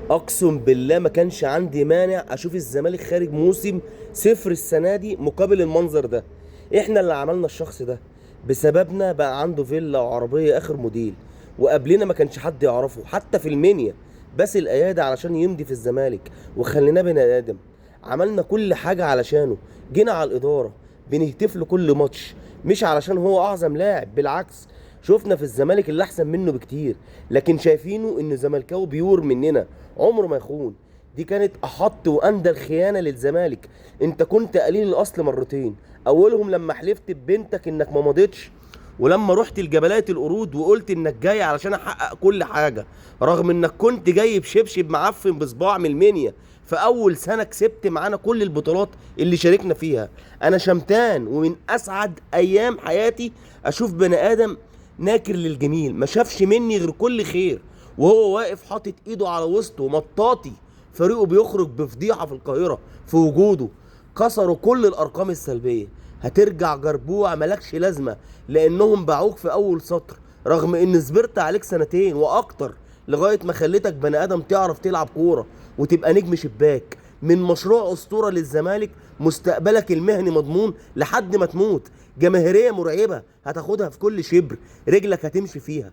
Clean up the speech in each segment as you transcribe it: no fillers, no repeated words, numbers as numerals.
اقسم بالله ما كانش عندي مانع اشوف الزمالك خارج موسم صفر السنه دي مقابل المنظر ده. احنا اللي عملنا الشخص ده، بسببنا بقى عنده فيلا وعربيه اخر موديل، وقبلنا ما كانش حد يعرفه حتى في المنيا. بس الايادي علشان يمضي في الزمالك وخليناه بني ادم. عملنا كل حاجه علشانه. جينا على الاداره بنهتف له كل ماتش، مش علشان هو اعظم لاعب، بالعكس. شفنا في الزمالك اللي احسن منه بكتير، لكن شايفينه انه زملكاوي بيور مننا، عمره ما يخون. دي كانت احط واندى الخيانه للزمالك. انت كنت قليل الاصل مرتين، اولهم لما حلفت ببنتك انك ما مضيتش، ولما رحت لجبلية القرود وقلت انك جاي علشان احقق كل حاجه، رغم انك كنت جاي بشبشب معفن بصباع من المنيا. في اول سنه كسبت معانا كل البطولات اللي شاركنا فيها. انا شمتان، ومن اسعد ايام حياتي اشوف بني ادم ناكر للجميل ما شافش مني غير كل خير، وهو واقف حاطط ايده على وسطه مطاطي. فريقه بيخرج بفضيحه في القاهره في وجوده. كسروا كل الارقام السلبيه. هترجع جربوع ملكش لازمه، لانهم باعوك في اول سطر، رغم ان صبرت عليك سنتين واكتر لغايه ما خليتك بني ادم تعرف تلعب كوره وتبقى نجم شباك. من مشروع اسطوره للزمالك، مستقبلك المهني مضمون لحد ما تموت. جماهيريه مرعبه هتاخدها في كل شبر رجلك هتمشي فيها.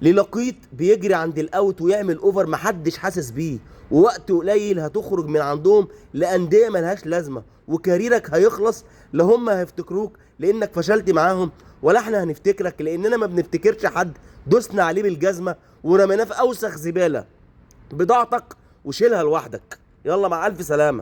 للقيط بيجري عند الاوت ويعمل اوفر محدش حاسس بيه، ووقت قليل هتخرج من عندهم لانديه ملهاش لازمه، وكاريرك هيخلص. لا هم هيفتكروك لانك فشلت معاهم، ولا احنا هنفتكرك لاننا ما بنفتكرش حد دوسنا عليه بالجزمه ورميناه في اوسخ زباله. بضاعتك وشيلها لوحدك. يلا مع الف سلامه.